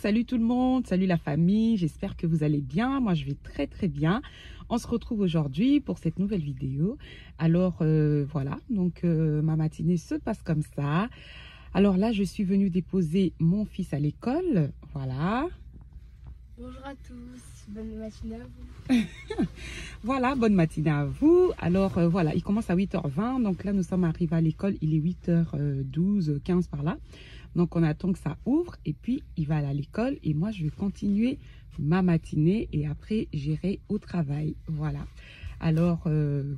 salut tout le monde, salut la famille, j'espère que vous allez bien. Moi je vais très très bien. On se retrouve aujourd'hui pour cette nouvelle vidéo. Alors voilà, donc ma matinée se passe comme ça. Alors là je suis venue déposer mon fils à l'école, voilà. Bonjour à tous, bonne matinée à vous. Voilà, bonne matinée à vous. Alors voilà, il commence à 8h20, donc là nous sommes arrivés à l'école, il est 8h12, 15 par là. Donc on attend que ça ouvre et puis il va aller à l'école et moi je vais continuer ma matinée et après j'irai au travail. Voilà. Alors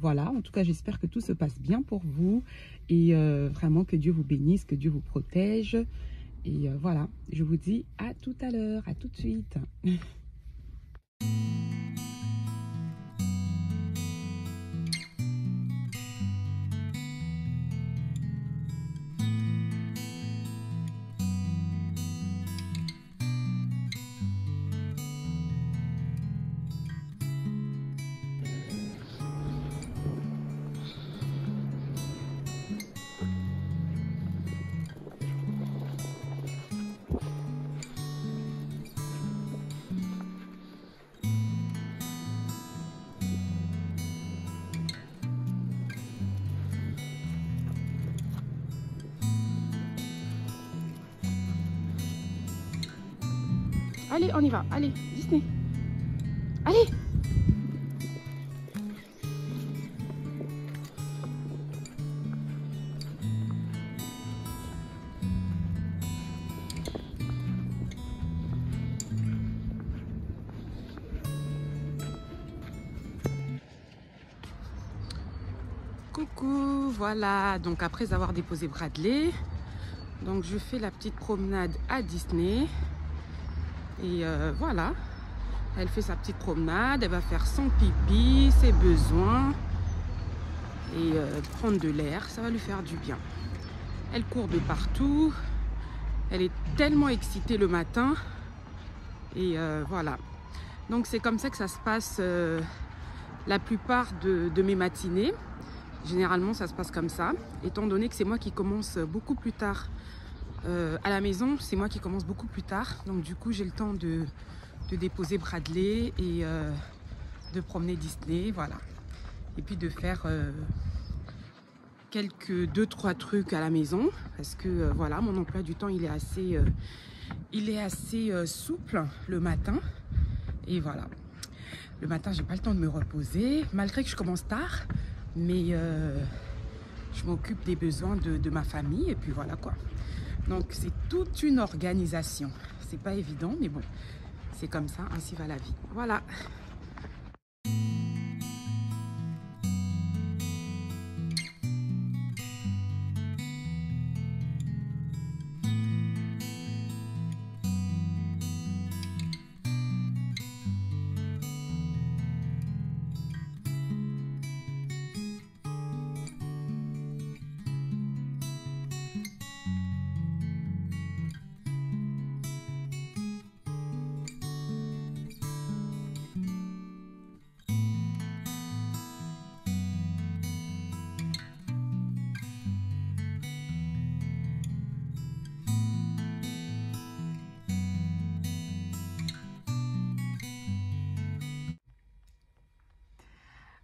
voilà, en tout cas j'espère que tout se passe bien pour vous et vraiment que Dieu vous bénisse, que Dieu vous protège. Et voilà, je vous dis à tout à l'heure, à tout de suite. Allez, on y va. Allez, Disney. Allez. Coucou, voilà. Donc après avoir déposé Bradley, donc je fais la petite promenade à Disney. Et voilà, elle fait sa petite promenade, elle va faire son pipi, ses besoins et prendre de l'air, ça va lui faire du bien. Elle court de partout, elle est tellement excitée le matin et voilà. Donc c'est comme ça que ça se passe la plupart de mes matinées. Généralement ça se passe comme ça, étant donné que c'est moi qui commence beaucoup plus tard à la maison, c'est moi qui commence beaucoup plus tard, donc du coup j'ai le temps de déposer Bradley et de promener Disney, voilà, et puis de faire quelques 2-3 trucs à la maison parce que voilà, mon emploi du temps il est assez souple le matin et voilà, le matin j'ai pas le temps de me reposer malgré que je commence tard, mais je m'occupe des besoins de ma famille et puis voilà quoi. Donc c'est toute une organisation, c'est pas évident mais bon, c'est comme ça, ainsi va la vie, voilà.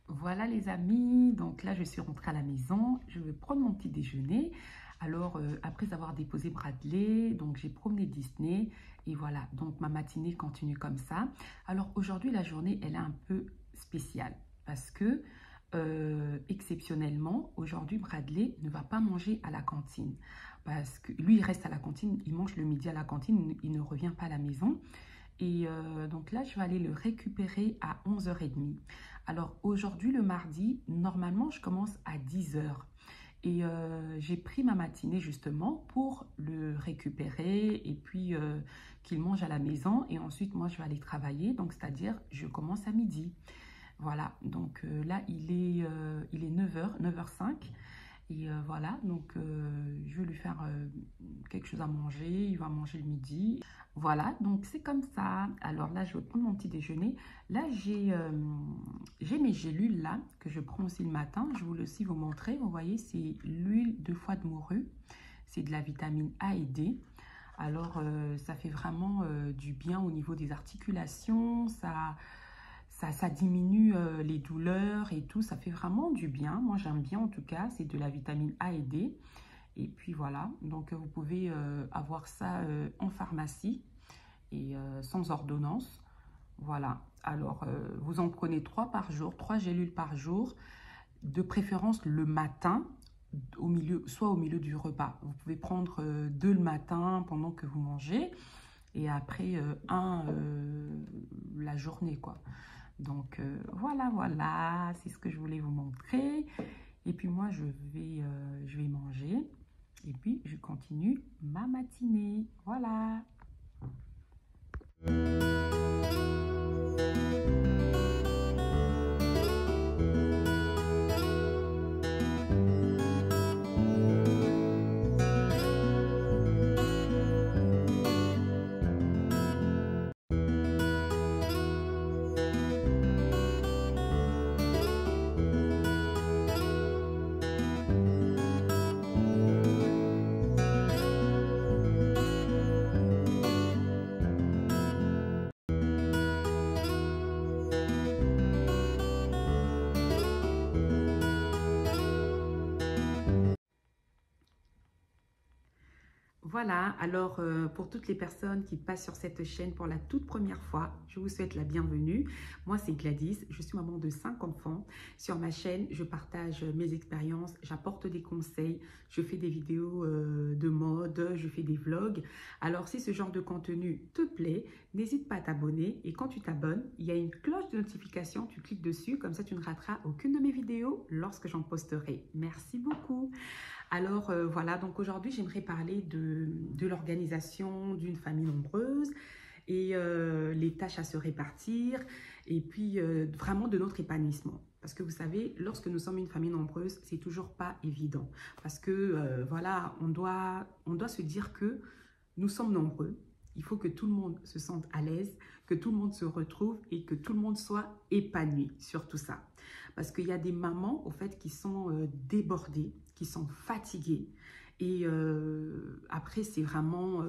Voilà les amis, donc là je suis rentrée à la maison, je vais prendre mon petit déjeuner. Alors après avoir déposé Bradley, donc j'ai promené Disney et voilà, donc ma matinée continue comme ça. Alors aujourd'hui la journée elle est un peu spéciale parce que exceptionnellement aujourd'hui Bradley ne va pas manger à la cantine parce que lui il reste à la cantine, il mange le midi à la cantine, il ne revient pas à la maison. Et donc là, je vais aller le récupérer à 11h30. Alors aujourd'hui, le mardi, normalement, je commence à 10h. Et j'ai pris ma matinée justement pour le récupérer et puis qu'il mange à la maison. Et ensuite, moi, je vais aller travailler. Donc, c'est-à-dire, je commence à midi. Voilà, donc là, il est 9h, 9h05. Et voilà, donc je vais lui faire quelque chose à manger, il va manger le midi. Voilà, donc c'est comme ça. Alors là, je vais prendre mon petit déjeuner. Là, j'ai mes gélules là, que je prends aussi le matin. Je voulais aussi vous montrer. Vous voyez, c'est l'huile de foie de morue. C'est de la vitamine A et D. Alors, ça fait vraiment du bien au niveau des articulations, ça diminue les douleurs et tout, ça fait vraiment du bien. Moi, j'aime bien en tout cas, c'est de la vitamine A et D. Et puis voilà, donc vous pouvez avoir ça en pharmacie et sans ordonnance. Voilà, alors vous en prenez 3 par jour, 3 gélules par jour, de préférence le matin, soit au milieu du repas. Vous pouvez prendre 2 le matin pendant que vous mangez et après un la journée, quoi. Donc voilà, c'est ce que je voulais vous montrer. Et puis moi, je vais manger. Et puis, je continue ma matinée. Voilà. Voilà, alors pour toutes les personnes qui passent sur cette chaîne pour la toute première fois, je vous souhaite la bienvenue. Moi, c'est Gladys, je suis maman de 5 enfants. Sur ma chaîne, je partage mes expériences, j'apporte des conseils, je fais des vidéos de mode, je fais des vlogs. Alors, si ce genre de contenu te plaît, n'hésite pas à t'abonner. Et quand tu t'abonnes, il y a une cloche de notification, tu cliques dessus, comme ça tu ne rateras aucune de mes vidéos lorsque j'en posterai. Merci beaucoup. Alors voilà, donc aujourd'hui j'aimerais parler de l'organisation d'une famille nombreuse et les tâches à se répartir et puis vraiment de notre épanouissement. Parce que vous savez, lorsque nous sommes une famille nombreuse, c'est toujours pas évident. Parce que voilà, on doit se dire que nous sommes nombreux. Il faut que tout le monde se sente à l'aise, que tout le monde se retrouve et que tout le monde soit épanoui sur tout ça. Parce qu'il y a des mamans, au fait, qui sont débordées, qui sont fatiguées. Et après, c'est vraiment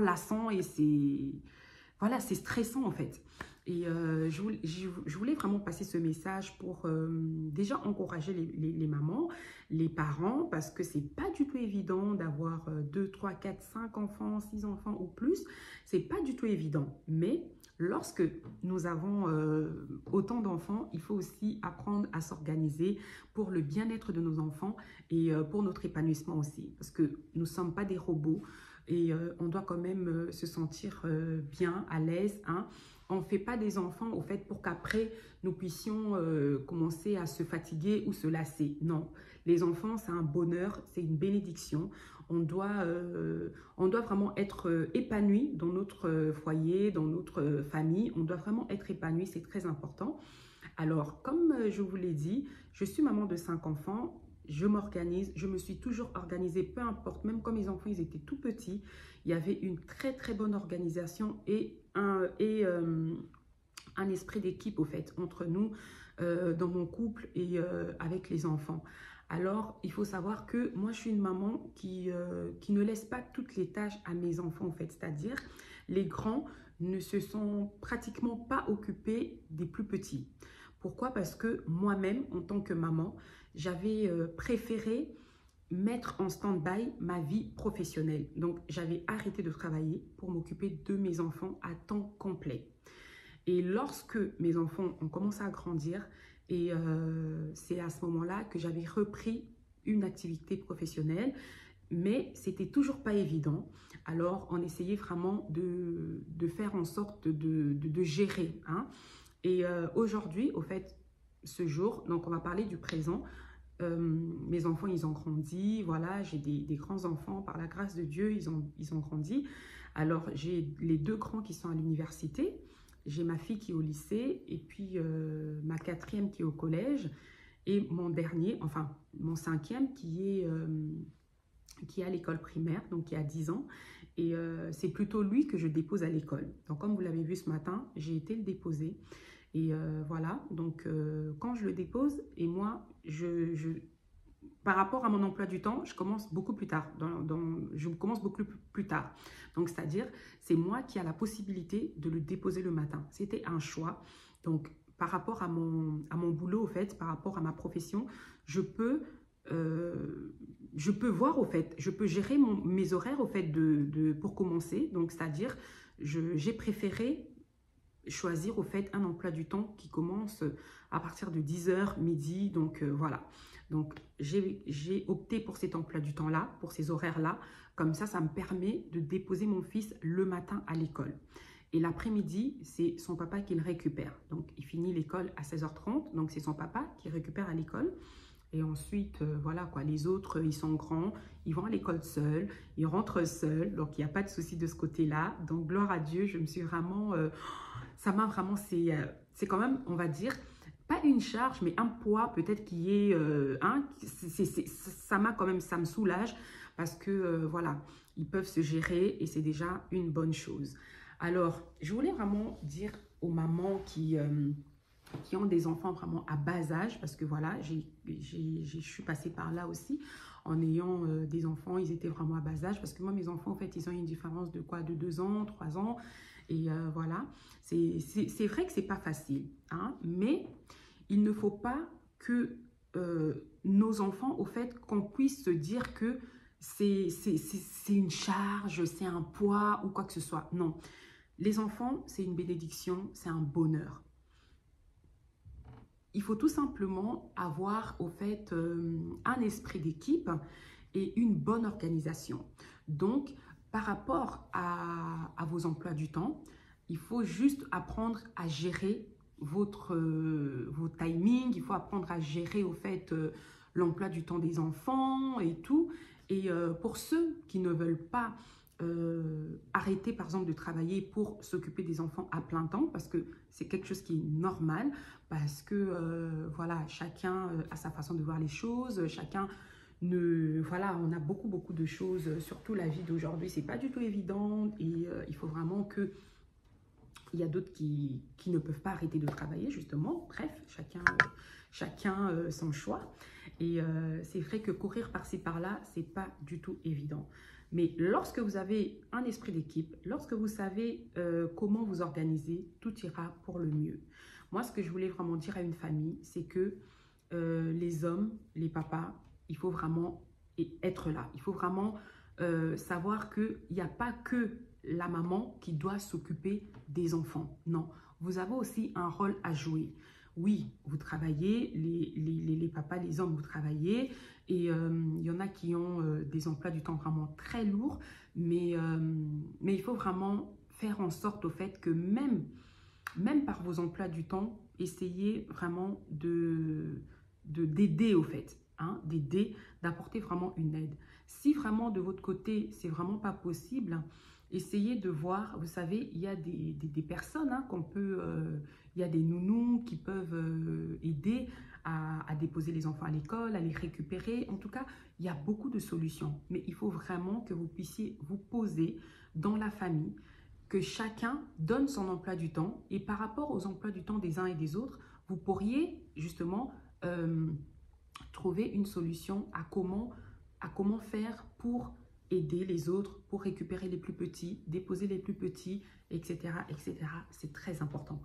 lassant et voilà, c'est stressant, en fait. Et je voulais vraiment passer ce message pour déjà encourager les mamans, les parents, parce que c'est pas du tout évident d'avoir 2, 3, 4, 5 enfants, 6 enfants ou plus. C'est pas du tout évident. Mais lorsque nous avons autant d'enfants, il faut aussi apprendre à s'organiser pour le bien-être de nos enfants et pour notre épanouissement aussi. Parce que nous ne sommes pas des robots et on doit quand même se sentir bien, à l'aise, hein. On ne fait pas des enfants au fait pour qu'après nous puissions commencer à se fatiguer ou se lasser. Non, les enfants c'est un bonheur, c'est une bénédiction. On doit vraiment être épanoui dans notre foyer, dans notre famille. On doit vraiment être épanoui, c'est très important. Alors, comme je vous l'ai dit, je suis maman de 5 enfants. Je m'organise, je me suis toujours organisée, peu importe, même quand mes enfants ils étaient tout petits, il y avait une très très bonne organisation et un esprit d'équipe au fait entre nous, dans mon couple et avec les enfants. Alors, il faut savoir que moi, je suis une maman qui ne laisse pas toutes les tâches à mes enfants en fait, c'est-à-dire les grands ne se sont pratiquement pas occupés des plus petits. Pourquoi? Parce que moi-même, en tant que maman, j'avais préféré mettre en stand-by ma vie professionnelle. Donc, j'avais arrêté de travailler pour m'occuper de mes enfants à temps complet. Et lorsque mes enfants ont commencé à grandir, et c'est à ce moment-là que j'avais repris une activité professionnelle, mais c'était toujours pas évident. Alors, on essayait vraiment de faire en sorte de gérer, hein. Et aujourd'hui, au fait, ce jour, donc on va parler du présent. Mes enfants, ils ont grandi, voilà, j'ai des grands enfants, par la grâce de Dieu, ils ont grandi. Alors, j'ai les 2 grands qui sont à l'université, j'ai ma fille qui est au lycée, et puis ma 4e qui est au collège, et mon dernier, enfin, mon 5e qui est à l'école primaire, donc qui a 10 ans, et c'est plutôt lui que je dépose à l'école. Donc, comme vous l'avez vu ce matin, j'ai été le déposer. Et voilà, donc quand je le dépose, et moi, par rapport à mon emploi du temps, je commence beaucoup plus tard. Je commence beaucoup plus tard. Donc, c'est-à-dire, c'est moi qui a la possibilité de le déposer le matin. C'était un choix. Donc, par rapport à mon boulot, au fait, par rapport à ma profession, je peux voir, au fait, je peux gérer mes horaires, au fait, pour commencer. Donc, c'est-à-dire, j'ai préféré choisir, au fait, un emploi du temps qui commence à partir de 10h, midi. Donc, voilà. Donc, j'ai opté pour cet emploi du temps-là, pour ces horaires-là. Comme ça me permet de déposer mon fils le matin à l'école. Et l'après-midi, c'est son papa qui le récupère. Donc, il finit l'école à 16h30. Donc, c'est son papa qui récupère à l'école. Et ensuite, voilà quoi, les autres, ils sont grands, ils vont à l'école seuls, ils rentrent seuls. Donc, il n'y a pas de souci de ce côté-là. Donc, gloire à Dieu, je me suis vraiment... ça m'a vraiment... C'est quand même, on va dire... pas une charge, mais un poids peut-être qui est... ça m'a quand même, ça me soulage parce que, voilà, ils peuvent se gérer et c'est déjà une bonne chose. Alors, je voulais vraiment dire aux mamans qui ont des enfants vraiment à bas âge, parce que voilà, je suis passée par là aussi, en ayant des enfants, ils étaient vraiment à bas âge, parce que moi, mes enfants, en fait, ils ont une différence de quoi? De 2 ans, 3 ans, et voilà. C'est vrai que c'est pas facile, hein, mais... il ne faut pas que nos enfants, au fait, qu'on puisse se dire que c'est une charge, c'est un poids ou quoi que ce soit. Non, les enfants, c'est une bénédiction, c'est un bonheur. Il faut tout simplement avoir, au fait, un esprit d'équipe et une bonne organisation. Donc, par rapport à vos emplois du temps, il faut juste apprendre à gérer vos timings, il faut apprendre à gérer au fait l'emploi du temps des enfants et tout. Et pour ceux qui ne veulent pas arrêter par exemple de travailler pour s'occuper des enfants à plein temps, parce que c'est quelque chose qui est normal, parce que voilà, chacun a sa façon de voir les choses, chacun voilà, on a beaucoup de choses, surtout la vie d'aujourd'hui, c'est pas du tout évident et il faut vraiment que... Il y a d'autres qui ne peuvent pas arrêter de travailler, justement. Bref, chacun son choix. Et c'est vrai que courir par-ci, par-là, c'est pas du tout évident. Mais lorsque vous avez un esprit d'équipe, lorsque vous savez comment vous organiser, tout ira pour le mieux. Moi, ce que je voulais vraiment dire à une famille, c'est que les hommes, les papas, il faut vraiment être là. Il faut vraiment savoir qu'il n'y a pas que la maman qui doit s'occuper des enfants. Non, vous avez aussi un rôle à jouer. Oui, vous travaillez, les papas, les hommes, vous travaillez. Et il y en a qui ont des emplois du temps vraiment très lourds. Mais il faut vraiment faire en sorte au fait que même par vos emplois du temps, essayez vraiment d'aider au fait. Hein, d'aider, d'apporter vraiment une aide. Si vraiment de votre côté, c'est vraiment pas possible, essayez de voir, vous savez, il y a des personnes hein, qu'on peut, il y a des nounous qui peuvent aider à déposer les enfants à l'école, à les récupérer. En tout cas, il y a beaucoup de solutions. Mais il faut vraiment que vous puissiez vous poser dans la famille, que chacun donne son emploi du temps. Et par rapport aux emplois du temps des uns et des autres, vous pourriez justement trouver une solution à comment faire pour aider les autres, pour récupérer les plus petits, déposer les plus petits, etc. etc. C'est très important.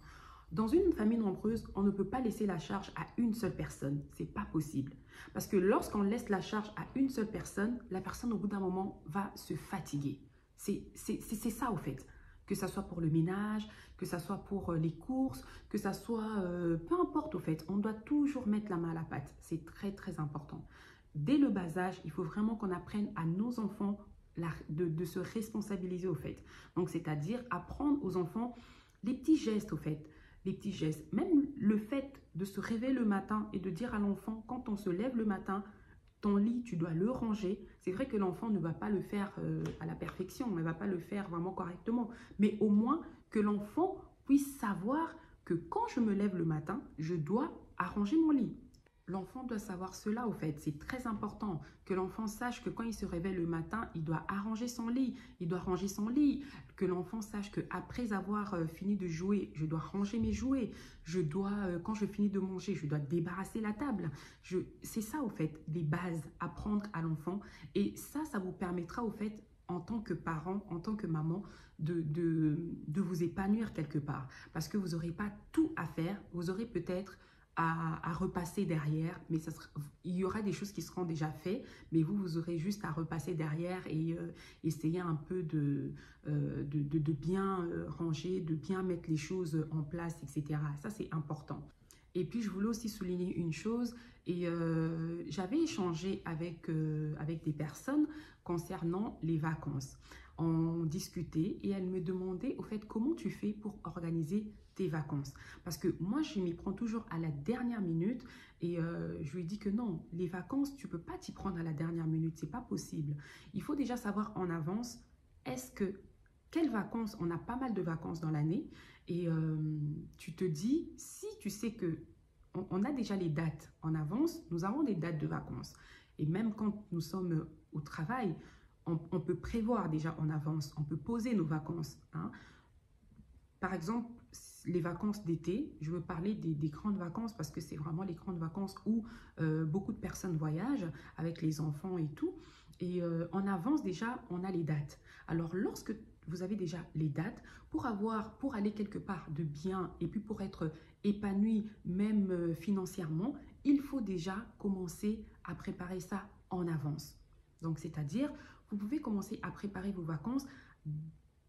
Dans une famille nombreuse, on ne peut pas laisser la charge à une seule personne. Ce n'est pas possible. Parce que lorsqu'on laisse la charge à une seule personne, la personne au bout d'un moment va se fatiguer. C'est ça au fait. Que ça soit pour le ménage, que ça soit pour les courses, que ça soit... peu importe au fait, on doit toujours mettre la main à la pâte. C'est très très important. Dès le bas âge, il faut vraiment qu'on apprenne à nos enfants de se responsabiliser au fait. Donc, c'est-à-dire apprendre aux enfants les petits gestes au fait. Les petits gestes. Même le fait de se réveiller le matin et de dire à l'enfant, quand on se lève le matin, ton lit, tu dois le ranger. C'est vrai que l'enfant ne va pas le faire à la perfection, ne va pas le faire vraiment correctement. Mais au moins que l'enfant puisse savoir que quand je me lève le matin, je dois arranger mon lit. l'enfant doit savoir cela, au fait. C'est très important que l'enfant sache que quand il se réveille le matin, il doit arranger son lit, il doit ranger son lit. Que l'enfant sache qu'après avoir fini de jouer, je dois ranger mes jouets. Je dois, quand je finis de manger, je dois débarrasser la table. C'est ça, au fait, les bases, apprendre à l'enfant. Et ça vous permettra, au fait, en tant que parent, en tant que maman, de vous épanouir quelque part. Parce que vous n'aurez pas tout à faire. Vous aurez peut-être à repasser derrière, mais il y aura des choses qui seront déjà faites, mais vous aurez juste à repasser derrière et essayer un peu de bien ranger, de bien mettre les choses en place, etc. Ça, c'est important. Et puis, je voulais aussi souligner une chose, et j'avais échangé avec des personnes concernant les vacances. On discutait et elles me demandaient, au fait, comment tu fais pour organiser tes vacances? Parce que moi, je m'y prends toujours à la dernière minute et je lui dis que non, les vacances, tu ne peux pas t'y prendre à la dernière minute, c'est pas possible. Il faut déjà savoir en avance, quelles vacances, on a pas mal de vacances dans l'année et tu te dis, si tu sais que on a déjà les dates en avance, nous avons des dates de vacances. Et même quand nous sommes au travail, on peut prévoir déjà en avance, on peut poser nos vacances. Hein. Par exemple, les vacances d'été, je veux parler des grandes vacances parce que c'est vraiment les grandes vacances où beaucoup de personnes voyagent avec les enfants et tout. Et en avance déjà, on a les dates. Alors lorsque vous avez déjà les dates, pour aller quelque part de bien et puis pour être épanoui même financièrement, il faut déjà commencer à préparer ça en avance. Donc c'est-à-dire, vous pouvez commencer à préparer vos vacances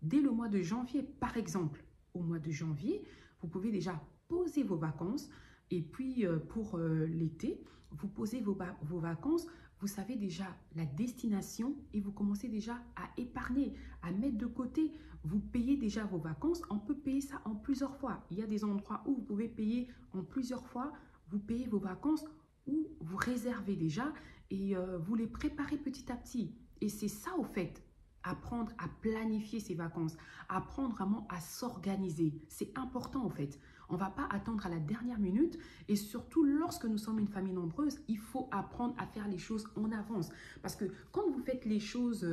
dès le mois de janvier, par exemple. Au mois de janvier, vous pouvez déjà poser vos vacances et puis pour l'été, vous posez vos vacances, vous savez déjà la destination et vous commencez déjà à épargner, à mettre de côté. Vous payez déjà vos vacances, on peut payer ça en plusieurs fois. Il y a des endroits où vous pouvez payer en plusieurs fois, vous payez vos vacances ou vous réservez déjà et vous les préparez petit à petit. Et c'est ça au fait. Apprendre à planifier ses vacances, apprendre vraiment à s'organiser. C'est important en fait. On ne va pas attendre à la dernière minute et surtout lorsque nous sommes une famille nombreuse, il faut apprendre à faire les choses en avance. Parce que quand vous faites les choses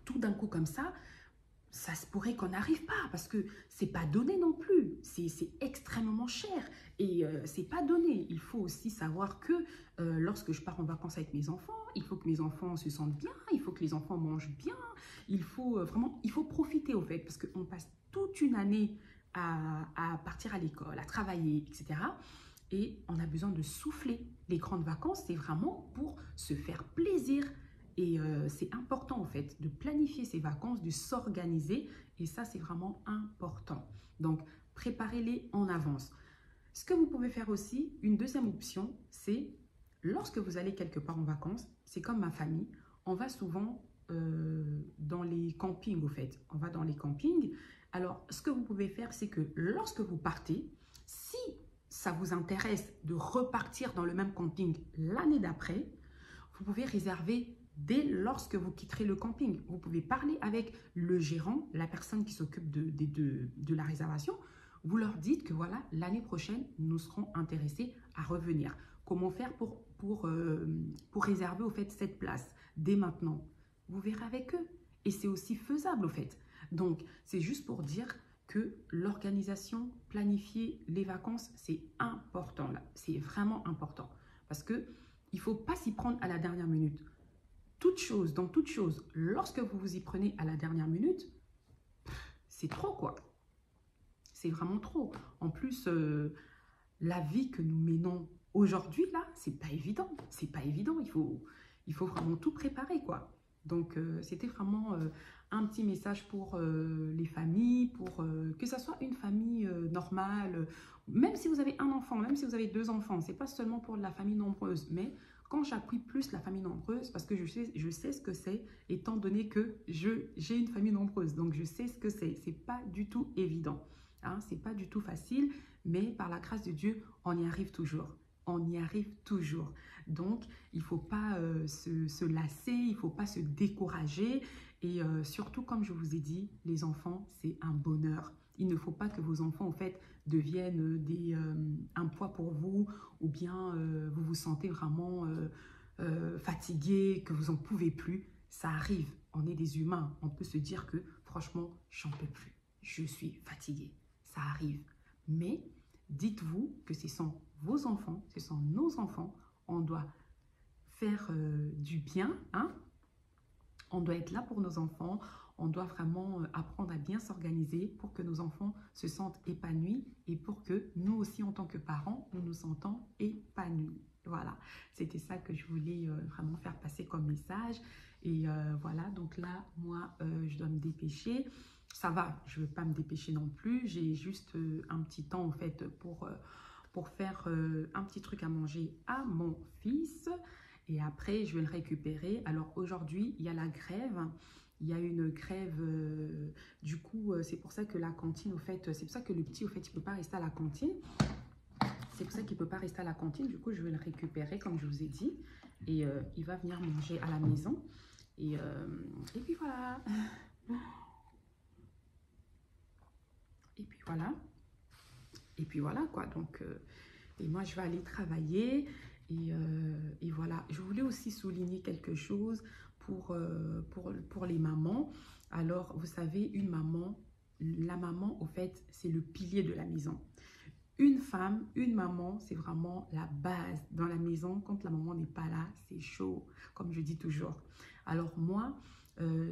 tout d'un coup comme ça se pourrait qu'on n'arrive pas parce que c'est pas donné non plus. C'est extrêmement cher et c'est pas donné. Il faut aussi savoir que lorsque je pars en vacances avec mes enfants, il faut que mes enfants se sentent bien, il faut que les enfants mangent bien. Il faut vraiment, il faut profiter au fait parce qu'on passe toute une année à partir à l'école, à travailler, etc. Et on a besoin de souffler. Les grandes vacances, c'est vraiment pour se faire plaisir. Et c'est important en fait de planifier ses vacances, de s'organiser et ça c'est vraiment important. Donc préparez-les en avance. Ce que vous pouvez faire aussi, une deuxième option, c'est lorsque vous allez quelque part en vacances, c'est comme ma famille, on va souvent dans les campings au fait. On va dans les campings. Alors ce que vous pouvez faire, c'est que lorsque vous partez, si ça vous intéresse de repartir dans le même camping l'année d'après, vous pouvez réserver dès lorsque vous quitterez le camping. Vous pouvez parler avec le gérant, la personne qui s'occupe de la réservation. Vous leur dites que voilà, l'année prochaine, nous serons intéressés à revenir. Comment faire pour réserver au fait cette place dès maintenant? Vous verrez avec eux. Et c'est aussi faisable au fait. Donc, c'est juste pour dire que l'organisation, planifier les vacances, c'est important là. C'est vraiment important. Parce que il ne faut pas s'y prendre à la dernière minute. Dans toute chose, lorsque vous vous y prenez à la dernière minute, c'est trop quoi. C'est vraiment trop. En plus, la vie que nous menons aujourd'hui, là, c'est pas évident. C'est pas évident. Il faut vraiment tout préparer quoi. Donc, c'était vraiment un petit message pour les familles, pour que ça soit une famille normale. Même si vous avez un enfant, même si vous avez deux enfants, c'est pas seulement pour la famille nombreuse, mais quand j'appuie plus la famille nombreuse, parce que je sais ce que c'est, étant donné que j'ai une famille nombreuse, donc je sais ce que c'est. C'est pas du tout évident, hein, c'est pas du tout facile, mais par la grâce de Dieu, on y arrive toujours. On y arrive toujours. Donc, il ne faut pas se lasser, il ne faut pas se décourager. Et surtout, comme je vous ai dit, les enfants, c'est un bonheur. Il ne faut pas que vos enfants, en fait, deviennent un poids pour vous, ou bien vous vous sentez vraiment fatigué, que vous n'en pouvez plus. Ça arrive, on est des humains, on peut se dire que franchement, j'en peux plus, je suis fatiguée, ça arrive. Mais dites-vous que ce sont vos enfants, ce sont nos enfants, on doit faire du bien, hein? On doit être là pour nos enfants, on doit vraiment apprendre à bien s'organiser pour que nos enfants se sentent épanouis et pour que nous aussi, en tant que parents, nous nous sentons épanouis. Voilà, c'était ça que je voulais vraiment faire passer comme message. Et voilà, donc là, moi, je dois me dépêcher. Ça va, je ne veux pas me dépêcher non plus. J'ai juste un petit temps, en fait, pour faire un petit truc à manger à mon fils. Et après, je vais le récupérer. Alors aujourd'hui, il y a la grève. Il y a une grève. Du coup, c'est pour ça que la cantine, au fait, c'est pour ça que le petit, au fait, il ne peut pas rester à la cantine. C'est pour ça qu'il ne peut pas rester à la cantine. Du coup, je vais le récupérer, comme je vous ai dit. Et il va venir manger à la maison. Et puis voilà. Et puis voilà. Et puis voilà, quoi. Donc, et moi, je vais aller travailler. Et voilà. Je voulais aussi souligner quelque chose pour les mamans. Alors, vous savez, une maman, la maman, au fait, c'est le pilier de la maison. Une femme, une maman, c'est vraiment la base dans la maison. Quand la maman n'est pas là, c'est chaud, comme je dis toujours. Alors moi,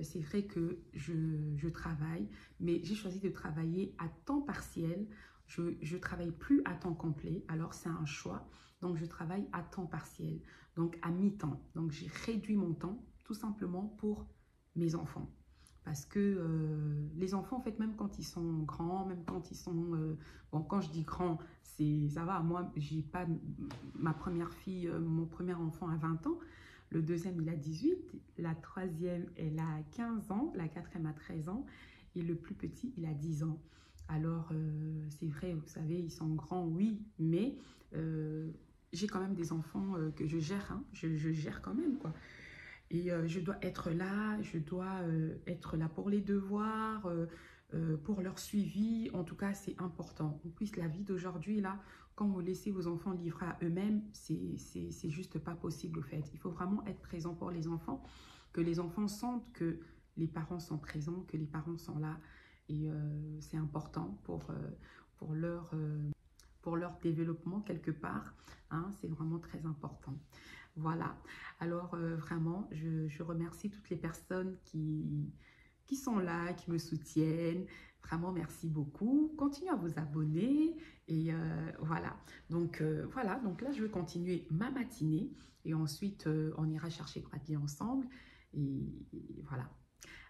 c'est vrai que je travaille, mais j'ai choisi de travailler à temps partiel. Je ne travaille plus à temps complet, alors c'est un choix. Donc je travaille à temps partiel, donc à mi-temps. Donc j'ai réduit mon temps tout simplement pour mes enfants. Parce que les enfants, en fait, même quand ils sont grands, même quand ils sont... bon, quand je dis grand, ça va. Moi, j'ai pas... Ma première fille, mon premier enfant a 20 ans. Le deuxième, il a 18. La troisième, elle a 15 ans. La quatrième a 13 ans. Et le plus petit, il a 10 ans. Alors, c'est vrai, vous savez, ils sont grands, oui. Mais j'ai quand même des enfants que je gère. Hein, je gère quand même, quoi. Et je dois être là, pour les devoirs, pour leur suivi. En tout cas, c'est important. En plus, la vie d'aujourd'hui, là, quand vous laissez vos enfants livrés à eux-mêmes, c'est juste pas possible, au fait. Il faut vraiment être présent pour les enfants, que les enfants sentent que les parents sont présents, que les parents sont là. Et c'est important pour leur développement quelque part. Hein, c'est vraiment très important. Voilà, alors vraiment, je remercie toutes les personnes qui sont là, qui me soutiennent. Vraiment, merci beaucoup. Continuez à vous abonner. Et voilà. Donc, donc là, je vais continuer ma matinée. Et ensuite, on ira chercher Bradley ensemble. Et voilà.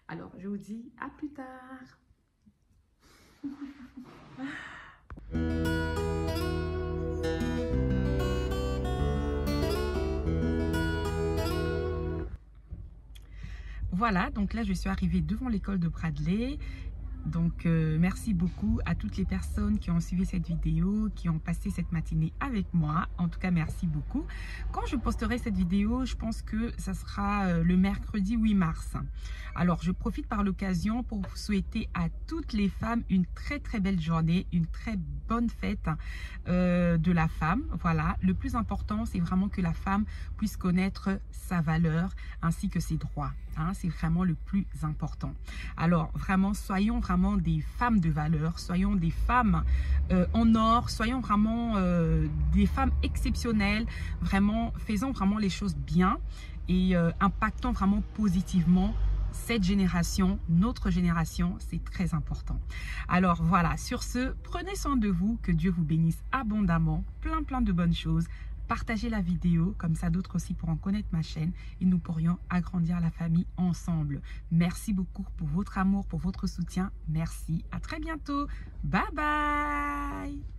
Alors, je vous dis à plus tard. Voilà, donc là, je suis arrivée devant l'école de Bradley. Donc, merci beaucoup à toutes les personnes qui ont suivi cette vidéo, qui ont passé cette matinée avec moi. En tout cas, merci beaucoup. Quand je posterai cette vidéo, je pense que ça sera le mercredi 8 mars. Alors, je profite par l'occasion pour vous souhaiter à toutes les femmes une très très belle journée, une très bonne fête de la femme. Voilà, le plus important, c'est vraiment que la femme puisse connaître sa valeur ainsi que ses droits. Hein, c'est vraiment le plus important. Alors, vraiment, soyons vraiment des femmes de valeur, soyons des femmes en or, soyons vraiment des femmes exceptionnelles, vraiment, faisons vraiment les choses bien et impactons vraiment positivement cette génération, notre génération, c'est très important. Alors voilà, sur ce, prenez soin de vous, que Dieu vous bénisse abondamment, plein de bonnes choses. Partagez la vidéo, comme ça d'autres aussi pourront connaître ma chaîne et nous pourrions agrandir la famille ensemble. Merci beaucoup pour votre amour, pour votre soutien. Merci, à très bientôt. Bye bye.